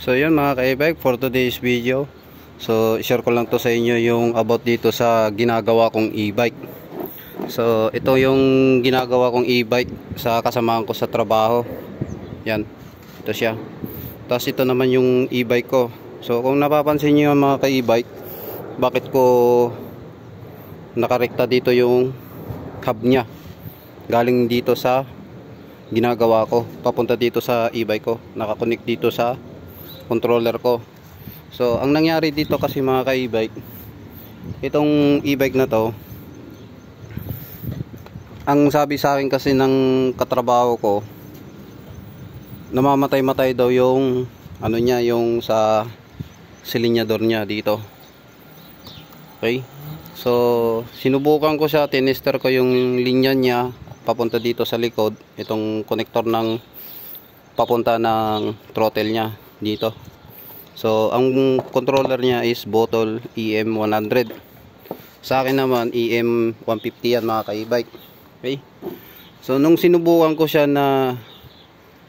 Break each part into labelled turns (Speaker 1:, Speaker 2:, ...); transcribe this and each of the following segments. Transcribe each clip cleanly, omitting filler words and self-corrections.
Speaker 1: So yun mga ka-e-bike, for today's video, so share ko lang to sa inyo yung about dito sa ginagawa kong e-bike. So ito yung ginagawa kong e-bike sa kasamahan ko sa trabaho. Yan, ito siya. Tapos ito naman yung e-bike ko. So kung napapansin nyo yung mga ka-e-bike, bakit ko nakarekta dito yung hub nya, galing dito sa ginagawa ko papunta dito sa e-bike ko, nakakonect dito sa controller ko. So ang nangyari dito kasi mga ka-e-bike, itong e-bike na to, ang sabi sa akin kasi ng katrabaho ko, namamatay-matay daw yung ano niya, yung sa silinyador niya dito. Okay, so sinubukan ko siya, tinester ko yung linya niya papunta dito sa likod, itong connector ng papunta ng throttle niya dito. So ang controller niya is bottle EM100, sa akin naman EM150 yan mga ka-e-bike. Okay, so nung sinubukan ko siya na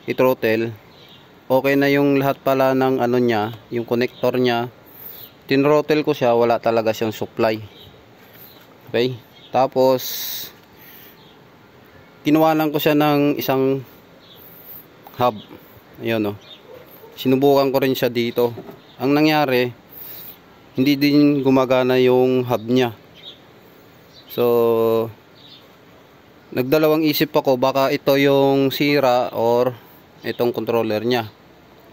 Speaker 1: i-throttle, okay na yung lahat pala ng ano niya, yung connector niya. Tinrottle ko siya, wala talaga siyang supply. Okay, tapos kinuhanan ko siya ng isang hub. Ayun, oh. Sinubukan ko rin siya dito. Ang nangyari, hindi din gumagana yung hub niya. So nagdalawang isip ako, baka ito yung sira or itong controller niya.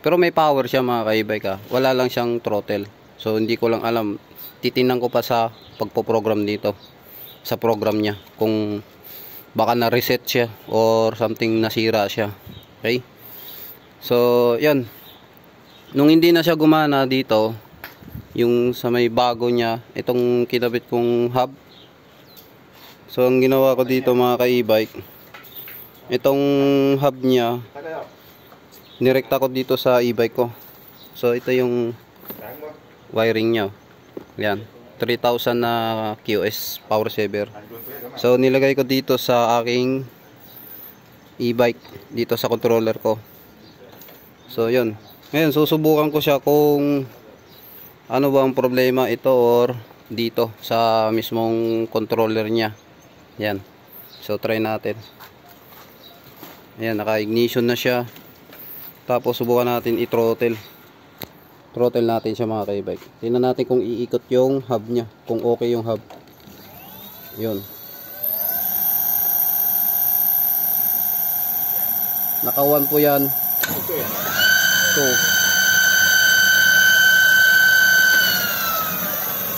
Speaker 1: Pero may power siya mga ka-e-bike, wala lang siyang throttle. So hindi ko lang alam, titingnan ko pa sa pagpo-program dito sa program niya kung baka na-reset siya or something, nasira siya. Okay, so yan, nung hindi na siya gumana dito, yung sa may bago niya, itong kinabit kong hub. So ang ginawa ko dito mga ka-e-bike, itong hub niya nirekta ko dito sa e-bike ko. So ito yung wiring niya. Yan, 3000 na QS power saver. So nilagay ko dito sa aking e-bike, dito sa controller ko. So yun, ngayon susubukan ko siya kung ano ba ang problema, ito or dito sa mismong controller niya. Yan, so try natin. Ayan, naka-ignition na siya. Tapos subukan natin i-throttle. Throttle natin siya mga ka-e-bike. Tingnan natin kung iikot yung hub niya, kung okay yung hub. Yun, naka 1 po yan. 2,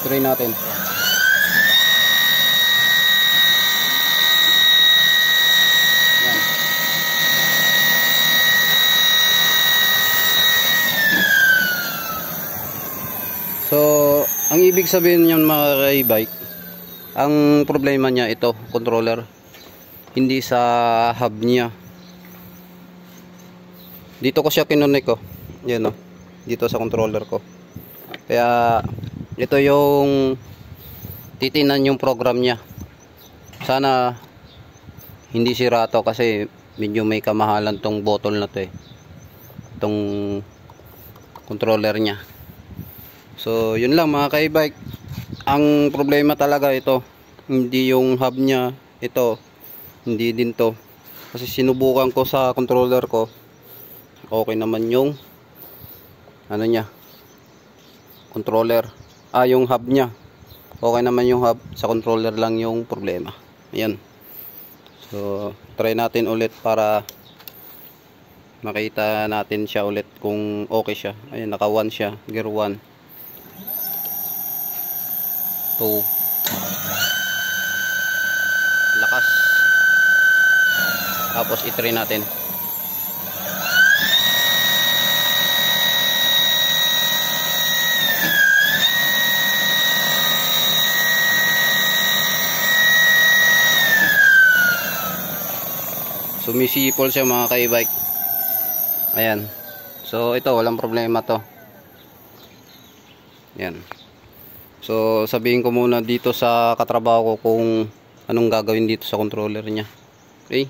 Speaker 1: 3 natin. So ang ibig sabihin niyan mga ka-e-bike, ang problema niya ito, controller, hindi sa hub niya. Dito ko siya kinonek ko. Yan, oh, dito sa controller ko. Kaya ito yung titinan yung program niya. Sana hindi sira to kasi medyo may kamahalan tong bottle na to, itong controller niya. So yun lang mga ka-e-bike, ang problema talaga ito, hindi yung hub niya, ito hindi din to. Kasi sinubukan ko sa controller ko, okay naman yung ano niya, controller, yung hub niya okay naman yung hub, sa controller lang yung problema. Ayan, so try natin ulit para makita natin siya ulit kung okay siya. Ayan, naka 1 siya, gear 1, 2, lakas, tapos i-try natin. Sumisipol siya mga ka-e-bike. Ayan, so ito walang problema to. Yan, so sabihin ko muna dito sa katrabaho ko kung anong gagawin dito sa controller niya. Okay.